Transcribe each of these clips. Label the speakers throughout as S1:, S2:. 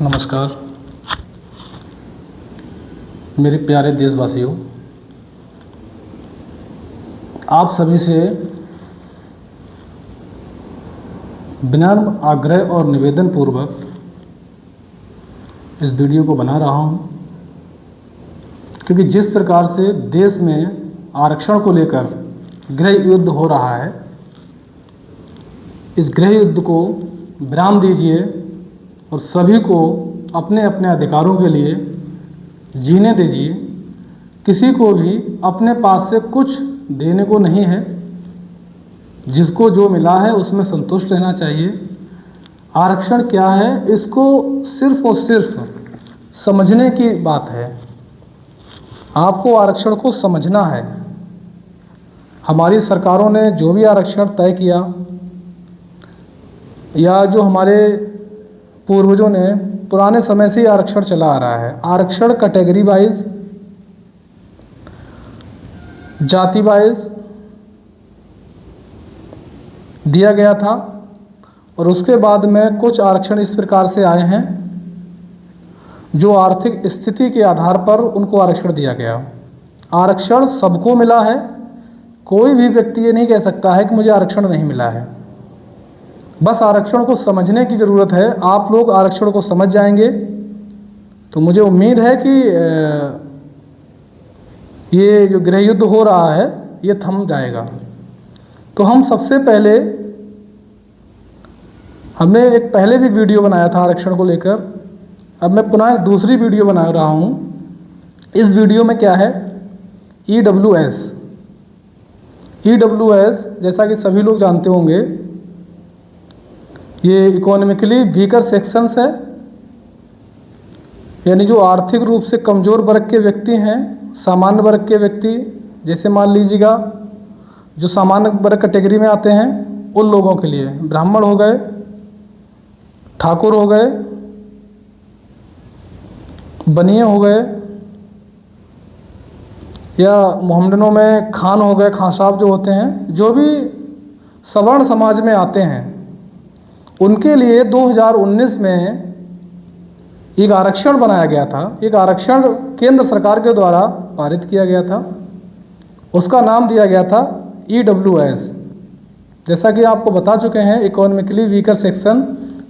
S1: नमस्कार मेरे प्यारे देशवासियों, आप सभी से विनम्र आग्रह और निवेदन पूर्वक इस वीडियो को बना रहा हूं, क्योंकि जिस प्रकार से देश में आरक्षण को लेकर गृह युद्ध हो रहा है, इस गृह युद्ध को विराम दीजिए और सभी को अपने अपने अधिकारों के लिए जीने दीजिए। किसी को भी अपने पास से कुछ देने को नहीं है, जिसको जो मिला है उसमें संतुष्ट रहना चाहिए। आरक्षण क्या है, इसको सिर्फ और सिर्फ समझने की बात है। आपको आरक्षण को समझना है। हमारी सरकारों ने जो भी आरक्षण तय किया या जो हमारे पूर्वजों ने पुराने समय से ही आरक्षण चला आ रहा है। आरक्षण कैटेगरी वाइज, जाति वाइज दिया गया था और उसके बाद में कुछ आरक्षण इस प्रकार से आए हैं जो आर्थिक स्थिति के आधार पर उनको आरक्षण दिया गया। आरक्षण सबको मिला है। कोई भी व्यक्ति ये नहीं कह सकता है कि मुझे आरक्षण नहीं मिला है। बस आरक्षण को समझने की ज़रूरत है। आप लोग आरक्षण को समझ जाएंगे तो मुझे उम्मीद है कि ये जो गृह युद्ध हो रहा है ये थम जाएगा। तो हम सबसे पहले हमने एक पहले भी वीडियो बनाया था आरक्षण को लेकर। अब मैं पुनः एक दूसरी वीडियो बना रहा हूँ। इस वीडियो में क्या है, EWS जैसा कि सभी लोग जानते होंगे, ये इकोनॉमिकली वीकर सेक्शंस है, यानी जो आर्थिक रूप से कमज़ोर वर्ग के व्यक्ति हैं, सामान्य वर्ग के व्यक्ति, जैसे मान लीजिएगा जो सामान्य वर्ग कैटेगरी में आते हैं उन लोगों के लिए ब्राह्मण हो गए, ठाकुर हो गए, बनिए हो गए, या मोहम्मडनों में खान हो गए, खान साहब जो होते हैं, जो भी सवर्ण समाज में आते हैं उनके लिए 2019 में एक आरक्षण बनाया गया था। एक आरक्षण केंद्र सरकार के द्वारा पारित किया गया था। उसका नाम दिया गया था EWS। जैसा कि आपको बता चुके हैं, इकोनॉमिकली वीकर सेक्शन,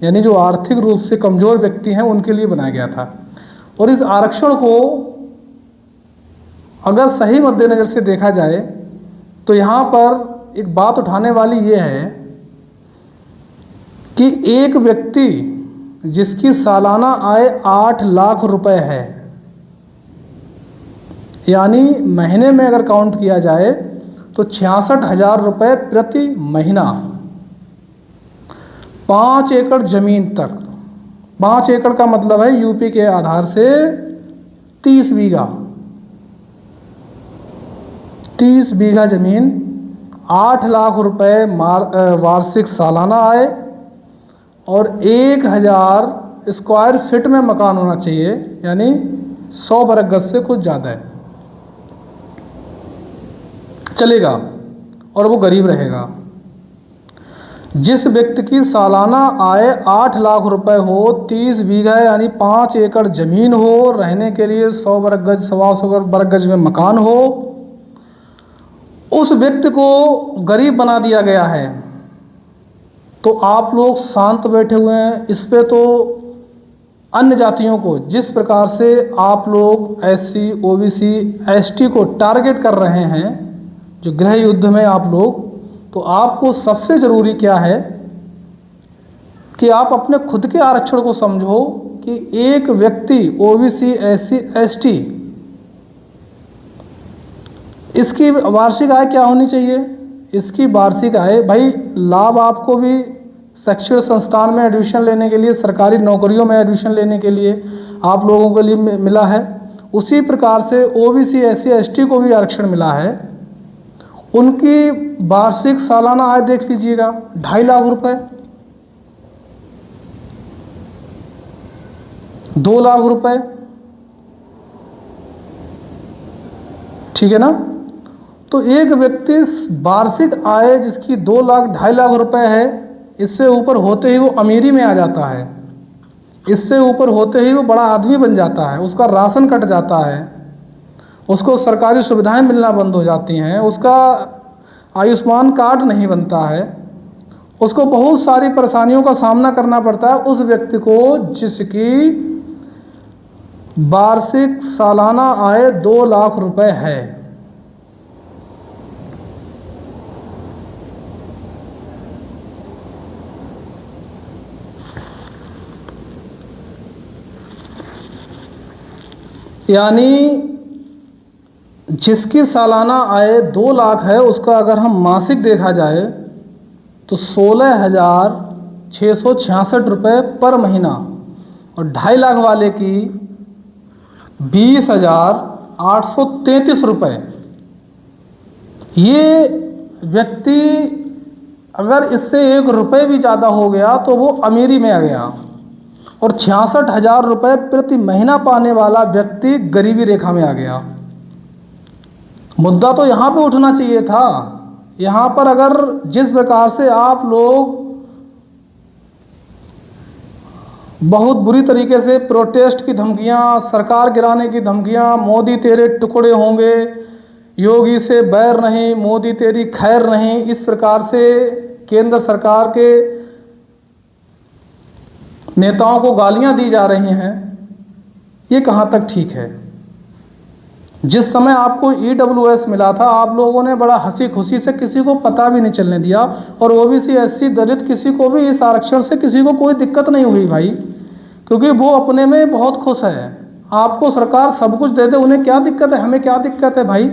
S1: यानी जो आर्थिक रूप से कमज़ोर व्यक्ति हैं उनके लिए बनाया गया था। और इस आरक्षण को अगर सही मद्देनज़र से देखा जाए तो यहाँ पर एक बात उठाने वाली ये है कि एक व्यक्ति जिसकी सालाना आय 8 लाख रुपए है, यानी महीने में अगर काउंट किया जाए तो 66,000 रुपये प्रति महीना, 5 एकड़ जमीन तक। 5 एकड़ का मतलब है यूपी के आधार से 30 बीघा, 30 बीघा जमीन, 8 लाख रुपए वार्षिक सालाना आय और 1000 स्क्वायर फीट में मकान होना चाहिए, यानी 100 वर्ग गज से कुछ ज़्यादा है, चलेगा और वो गरीब रहेगा। जिस व्यक्ति की सालाना आय 8 लाख रुपए हो, 30 बीघा यानी 5 एकड़ जमीन हो, रहने के लिए 100 वर्ग गज, 125 वर्ग गज में मकान हो, उस व्यक्ति को गरीब बना दिया गया है। तो आप लोग शांत बैठे हुए हैं। इस पे तो अन्य जातियों को जिस प्रकार से आप लोग SC, OBC, ST को टारगेट कर रहे हैं जो गृह युद्ध में आप लोग, तो आपको सबसे ज़रूरी क्या है कि आप अपने खुद के आरक्षण को समझो कि एक व्यक्ति OBC, SC, ST, इसकी वार्षिक आय क्या होनी चाहिए? इसकी वार्षिक आय, भाई लाभ आपको भी शैक्षणिक संस्थान में एडमिशन लेने के लिए, सरकारी नौकरियों में एडमिशन लेने के लिए आप लोगों के लिए मिला है। उसी प्रकार से OBC, SC, ST को भी आरक्षण मिला है। उनकी वार्षिक सालाना आय देख लीजिएगा, 2.5 लाख रुपए, 2 लाख रुपए, ठीक है ना। तो एक व्यक्ति वार्षिक आय जिसकी 2 लाख 2.5 लाख रुपए है, इससे ऊपर होते ही वो अमीरी में आ जाता है। इससे ऊपर होते ही वो बड़ा आदमी बन जाता है, उसका राशन कट जाता है, उसको सरकारी सुविधाएं मिलना बंद हो जाती हैं, उसका आयुष्मान कार्ड नहीं बनता है, उसको बहुत सारी परेशानियों का सामना करना पड़ता है उस व्यक्ति को जिसकी वार्षिक सालाना आय 2 लाख रुपए है। यानी जिसकी सालाना आय 2 लाख है उसका अगर हम मासिक देखा जाए तो 16,666 रुपये पर महीना, और 2.5 लाख वाले की 20,833 रुपये। ये व्यक्ति अगर इससे 1 रुपये भी ज़्यादा हो गया तो वो अमीरी में आ गया, और 66,000 रुपये प्रति महीना पाने वाला व्यक्ति गरीबी रेखा में आ गया। मुद्दा तो यहाँ पे उठना चाहिए था। यहाँ पर अगर जिस प्रकार से आप लोग बहुत बुरी तरीके से प्रोटेस्ट की धमकियाँ, सरकार गिराने की धमकियाँ, मोदी तेरे टुकड़े होंगे, योगी से बैर नहीं, मोदी तेरी खैर नहीं, इस प्रकार से केंद्र सरकार के नेताओं को गालियां दी जा रही हैं, ये कहाँ तक ठीक है। जिस समय आपको EWS मिला था आप लोगों ने बड़ा हंसी खुशी से, किसी को पता भी नहीं चलने दिया, और OBC SC दलित किसी को भी इस आरक्षण से किसी को कोई दिक्कत नहीं हुई भाई, क्योंकि वो अपने में बहुत खुश है। आपको सरकार सब कुछ दे दे, उन्हें क्या दिक्कत है, हमें क्या दिक्कत है भाई,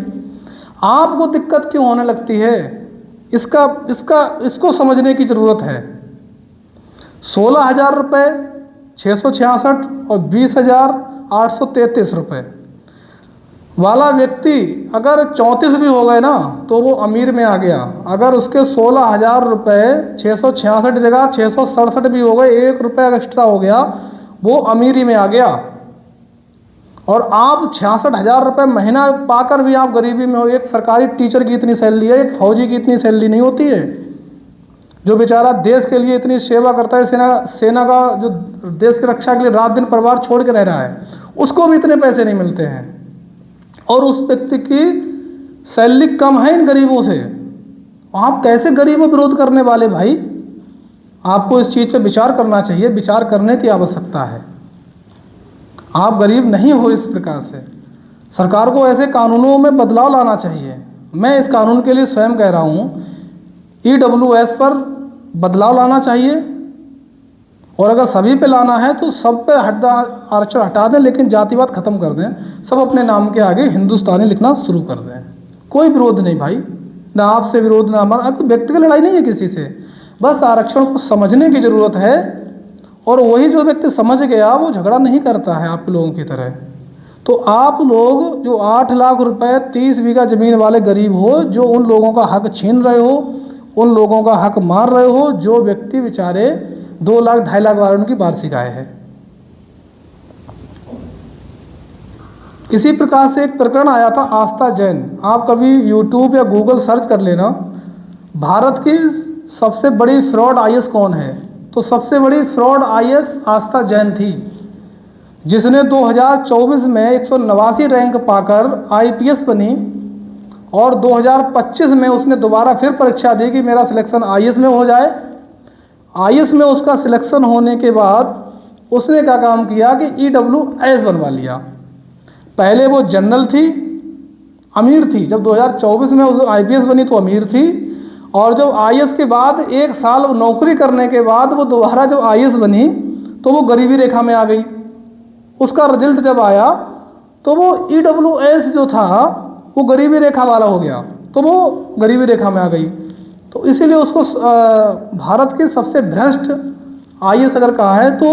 S1: आपको दिक्कत क्यों होने लगती है? इसको समझने की ज़रूरत है। 16,000 रुपये 666 और 20,833 रुपये वाला व्यक्ति अगर 34 भी हो गए ना तो वो अमीर में आ गया। अगर उसके 16,000 रुपये 666 जगह 667 भी हो गए, 1 रुपये एक्स्ट्रा हो गया, वो अमीरी में आ गया। और आप 66,000 रुपये महीना पाकर भी आप गरीबी में हो। एक सरकारी टीचर की इतनी सैलरी है, एक फौजी की इतनी सैलरी नहीं होती है, जो बेचारा देश के लिए इतनी सेवा करता है, सेना का जो देश की रक्षा के लिए रात दिन परिवार छोड़ के रह रहा है, उसको भी इतने पैसे नहीं मिलते हैं, और उस व्यक्ति की सैलरी कम है इन गरीबों से। आप कैसे गरीबों विरोध करने वाले भाई? आपको इस चीज़ पे विचार करना चाहिए, विचार करने की आवश्यकता है। आप गरीब नहीं हो। इस प्रकार से सरकार को ऐसे कानूनों में बदलाव लाना चाहिए। मैं इस कानून के लिए स्वयं कह रहा हूँ, EWS पर बदलाव लाना चाहिए, और अगर सभी पे लाना है तो सब पे आरक्षण हटा दें, लेकिन जातिवाद खत्म कर दें, सब अपने नाम के आगे हिंदुस्तानी लिखना शुरू कर दें। कोई विरोध नहीं भाई, ना आपसे विरोध ना हमारा, कोई व्यक्तिगत लड़ाई नहीं है किसी से, बस आरक्षण को समझने की ज़रूरत है। और वही जो व्यक्ति समझ गया वो झगड़ा नहीं करता है आप लोगों की तरह। तो आप लोग जो 8 लाख रुपए 30 बीघा ज़मीन वाले गरीब हो, जो उन लोगों का हक छीन रहे हो, उन लोगों का हक मार रहे हो, जो व्यक्ति बेचारे 2 लाख 2.5 लाख वाले उनकी वार्षिक आय है। इसी प्रकार से एक प्रकरण आया था आस्था जैन, आप कभी YouTube या गूगल सर्च कर लेना, भारत की सबसे बड़ी फ्रॉड IAS कौन है, तो सबसे बड़ी फ्रॉड IAS आस्था जैन थी, जिसने 2024 में 189 रैंक पाकर IPS बनी, और 2025 में उसने दोबारा फिर परीक्षा दी कि मेरा सिलेक्शन IAS में हो जाए। IAS में उसका सिलेक्शन होने के बाद उसने क्या काम किया कि EWS बनवा लिया। पहले वो जनरल थी, अमीर थी, जब 2024 में उस IPS बनी तो अमीर थी, और जब IAS के बाद 1 साल नौकरी करने के बाद वो दोबारा जब IAS बनी तो वो गरीबी रेखा में आ गई। उसका रिजल्ट जब आया तो वो EWS जो था वो गरीबी रेखा वाला हो गया, तो वो गरीबी रेखा में आ गई। तो इसीलिए उसको भारत की सबसे भ्रष्ट IAS अगर कहा है तो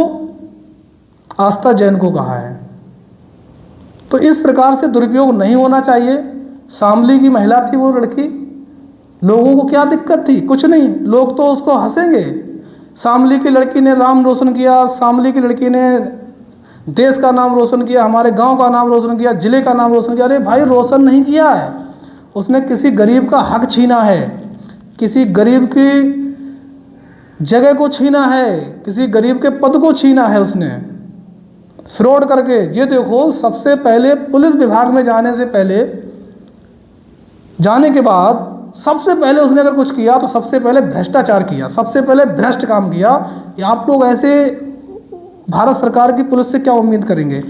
S1: आस्था जैन को कहा है। तो इस प्रकार से दुरुपयोग नहीं होना चाहिए। शामली की महिला थी वो लड़की, लोगों को क्या दिक्कत थी? कुछ नहीं, लोग तो उसको हंसेंगे। शामली की लड़की ने नाम रोशन किया, शामली की लड़की ने देश का नाम रोशन किया, हमारे गांव का नाम रोशन किया, जिले का नाम रोशन किया। अरे भाई, रोशन नहीं किया है, उसने किसी गरीब का हक छीना है, किसी गरीब की जगह को छीना है, किसी गरीब के पद को छीना है उसने। फ्रॉड करके, ये देखो सबसे पहले पुलिस विभाग में जाने से पहले, जाने के बाद सबसे पहले उसने अगर कुछ किया तो सबसे पहले भ्रष्टाचार किया, सबसे पहले भ्रष्ट काम किया। आप लोग ऐसे भारत सरकार की पुलिस से क्या उम्मीद करेंगे,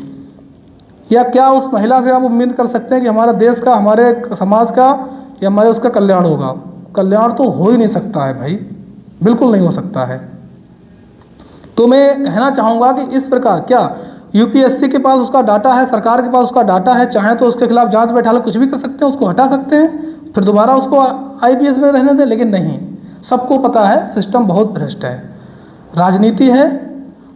S1: या क्या उस महिला से आप उम्मीद कर सकते हैं कि हमारे देश का, हमारे समाज का या हमारे उसका कल्याण होगा? कल्याण तो हो ही नहीं सकता है भाई, बिल्कुल नहीं हो सकता है। तो मैं कहना चाहूँगा कि इस प्रकार, क्या यूपीएससी के पास उसका डाटा है, सरकार के पास उसका डाटा है, चाहे तो उसके खिलाफ जांच बैठा लो, कुछ भी कर सकते हैं, उसको हटा सकते हैं, फिर दोबारा उसको आईपीएस में रहने दें। लेकिन नहीं, सबको पता है सिस्टम बहुत भ्रष्ट है। राजनीति है,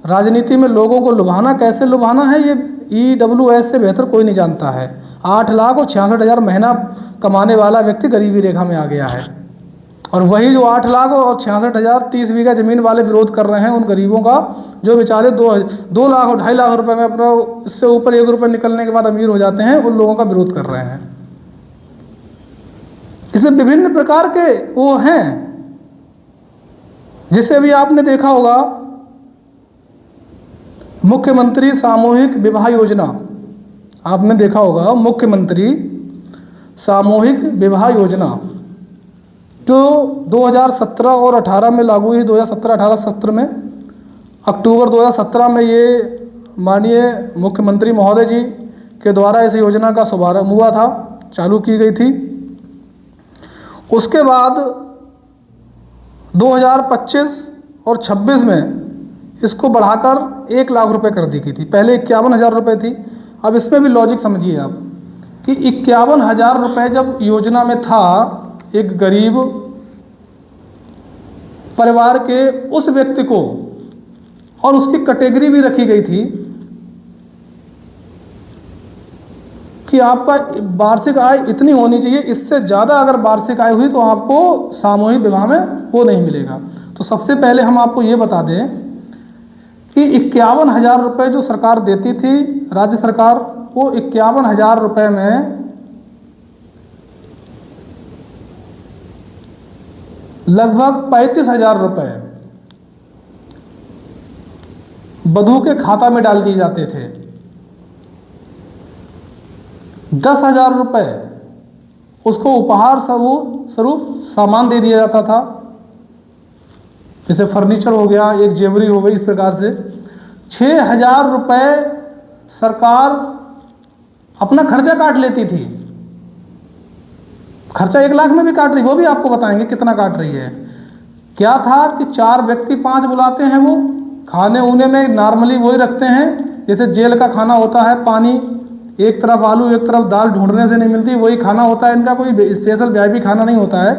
S1: राजनीति में लोगों को लुभाना, कैसे लुभाना है ये ईडब्ल्यूएस से बेहतर कोई नहीं जानता है। 8 लाख और 66,000 महीना कमाने वाला व्यक्ति गरीबी रेखा में आ गया है, और वही जो 8 लाख और 66,000 30 बीघा जमीन वाले विरोध कर रहे हैं उन गरीबों का, जो बेचारे 2 लाख और 2.5 लाख रुपए में अपना, इससे ऊपर 1 रुपये निकलने के बाद अमीर हो जाते हैं, उन लोगों का विरोध कर रहे हैं। इसमें विभिन्न प्रकार के वो हैं, जिसे अभी आपने देखा होगा मुख्यमंत्री सामूहिक विवाह योजना, आपने देखा होगा मुख्यमंत्री सामूहिक विवाह योजना जो 2017 और 18 में लागू हुई। 2017-18 सत्र में अक्टूबर 2017 में ये माननीय मुख्यमंत्री महोदय जी के द्वारा इस योजना का शुभारंभ हुआ था, चालू की गई थी। उसके बाद 2025 और 26 में इसको बढ़ाकर 1 लाख रुपए कर दी गई थी। पहले 51,000 रुपये थी। अब इसमें भी लॉजिक समझिए आप कि 51,000 रुपये जब योजना में था, एक गरीब परिवार के उस व्यक्ति को, और उसकी कैटेगरी भी रखी गई थी कि आपका वार्षिक आय इतनी होनी चाहिए, इससे ज़्यादा अगर वार्षिक आय हुई तो आपको सामूहिक विवाह में वो नहीं मिलेगा। तो सबसे पहले हम आपको ये बता दें कि 51,000 रुपये जो सरकार देती थी, राज्य सरकार, वो 51,000 रुपये में लगभग 35,000 रुपये वधू के खाता में डाल दिए जाते थे। 10,000 रुपये उसको उपहार स्वरूप सामान दे दिया जाता था, जैसे फर्नीचर हो गया, एक ज्वेलरी हो गई, इस प्रकार से। 6,000 रुपये सरकार अपना खर्चा काट लेती थी। खर्चा 1 लाख में भी काट रही, वो भी आपको बताएंगे कितना काट रही है। क्या था कि 4 व्यक्ति 5 बुलाते हैं, वो खाने उने में नॉर्मली वही रखते हैं जैसे जेल का खाना होता है, पानी एक तरफ आलू एक तरफ दाल, ढूंढने से नहीं मिलती, वही खाना होता है इनका, कोई स्पेशल वीआईपी खाना नहीं होता है।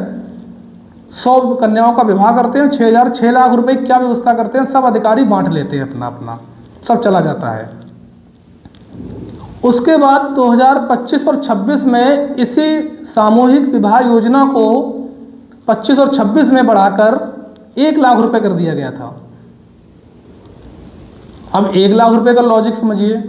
S1: 100 कन्याओं का विवाह करते हैं, 6 लाख रुपए क्या व्यवस्था करते हैं, सब अधिकारी बांट लेते हैं, अपना अपना सब चला जाता है। उसके बाद 2025 और 26 में इसी सामूहिक विवाह योजना को 25 और 26 में बढ़ाकर 1 लाख रुपए कर दिया गया था। अब 1 लाख रुपए का लॉजिक समझिए।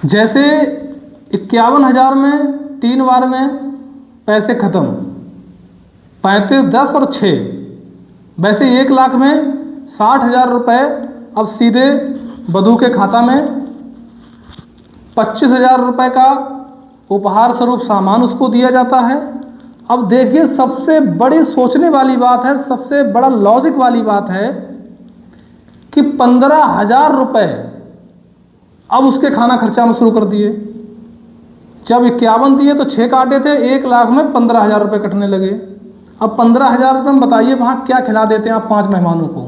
S1: जैसे 51,000 में 3 बार में पैसे खत्म, 35, 10 और 6, वैसे 1 लाख में 60,000 रुपये अब सीधे वधू के खाता में, 25,000 रुपये का उपहार स्वरूप सामान उसको दिया जाता है। अब देखिए सबसे बड़ी सोचने वाली बात है, सबसे बड़ा लॉजिक वाली बात है कि 15,000 रुपये अब उसके खाना खर्चा में शुरू कर दिए। जब 51 दिए तो 6 काटे थे, 1 लाख में 15,000 रुपये कटने लगे। अब 15,000 रुपये में बताइए वहाँ क्या खिला देते हैं आप 5 मेहमानों को?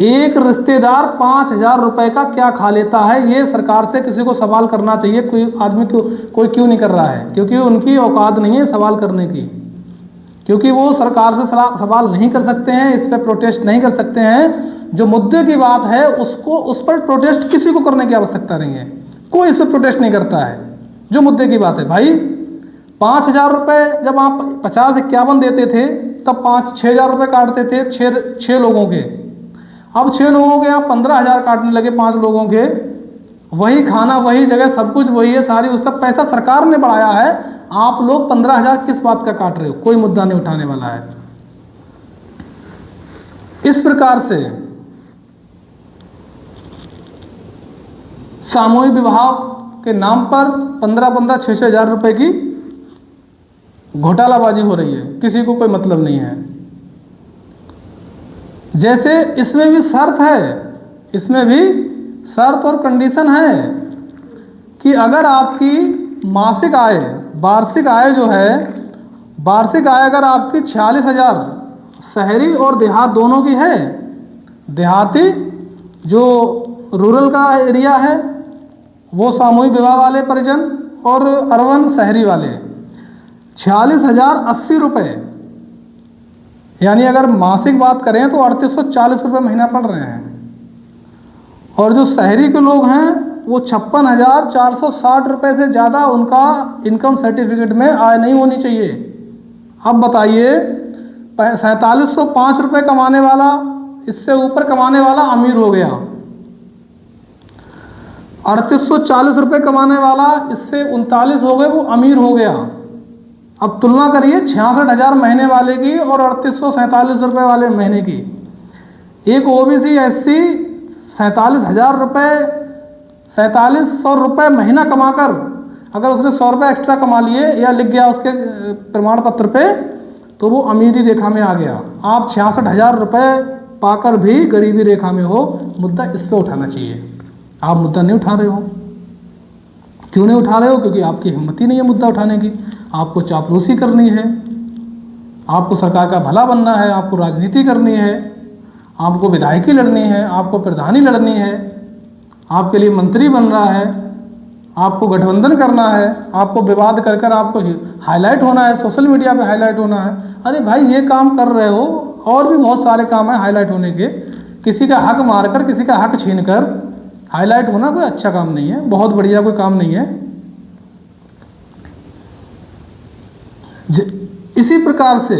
S1: एक रिश्तेदार 5,000 रुपये का क्या खा लेता है? ये सरकार से किसी को सवाल करना चाहिए। कोई आदमी कोई क्यों नहीं कर रहा है? क्योंकि उनकी औकात नहीं है सवाल करने की, क्योंकि वो सरकार से सवाल नहीं कर सकते हैं, इस पर प्रोटेस्ट नहीं कर सकते हैं। जो मुद्दे की बात है उसको, उस पर प्रोटेस्ट किसी को करने की आवश्यकता नहीं है, कोई इस पर प्रोटेस्ट नहीं करता है। जो मुद्दे की बात है भाई, 5,000 रुपये जब आप 50-51 देते थे तब 6,000 रुपये काटते थे 6 लोगों के। अब 6 लोगों के आप 15,000 काटने लगे 5 लोगों के, वही खाना, वही जगह, सब कुछ वही है, सारी उसका पैसा सरकार ने बढ़ाया है। आप लोग 15,000 किस बात का काट रहे हो? कोई मुद्दा नहीं उठाने वाला है। इस प्रकार से सामूहिक विवाह के नाम पर 15-15, 6-6 हज़ार रुपए की घोटालाबाजी हो रही है, किसी को कोई मतलब नहीं है। जैसे इसमें भी शर्त है, इसमें भी शर्त और कंडीशन है कि अगर आपकी मासिक आय, वार्षिक आय जो है, वार्षिक आय अगर आपकी 46,000 शहरी और देहात दोनों की है, देहाती जो रूरल का एरिया है वो सामूहिक विवाह वाले परिजन, और अर्बन शहरी वाले 46,080 रुपये, यानी अगर मासिक बात करें तो 3840 रुपये महीना पड़ रहे हैं। और जो शहरी के लोग हैं वो 56,460 रुपये से ज़्यादा उनका इनकम सर्टिफिकेट में आय नहीं होनी चाहिए। अब बताइए, 4705 रुपये कमाने वाला, इससे ऊपर कमाने वाला अमीर हो गया, 3840 रुपये कमाने वाला, इससे 39 हो गए, वो अमीर हो गया। अब तुलना करिए 66,000 महीने वाले की और 3847 रुपये वाले महीने की। एक ओबीसी एससी 47,000 रुपये, 4700 रुपये महीना कमाकर अगर उसने 100 रुपये एक्स्ट्रा कमा लिए या लिख गया उसके प्रमाण पत्र पे, तो वो अमीरी रेखा में आ गया। आप 66,000 रुपये पाकर भी गरीबी रेखा में हो। मुद्दा इस पे उठाना चाहिए। आप मुद्दा नहीं उठा रहे हो। क्यों नहीं उठा रहे हो? क्योंकि आपकी हिम्मत ही नहीं है मुद्दा उठाने की। आपको चापलूसी करनी है, आपको सरकार का भला बनना है, आपको राजनीति करनी है, आपको विधायकी लड़नी है, आपको प्रधानी लड़नी है, आपके लिए मंत्री बन रहा है, आपको गठबंधन करना है, आपको विवाद कर कर आपको हाईलाइट होना है, सोशल मीडिया पे हाईलाइट होना है। अरे भाई, ये काम कर रहे हो, और भी बहुत सारे काम है हाईलाइट होने के। किसी का हक मारकर, किसी का हक छीनकर हाईलाइट होना कोई अच्छा काम नहीं है, बहुत बढ़िया कोई काम नहीं है। इसी प्रकार से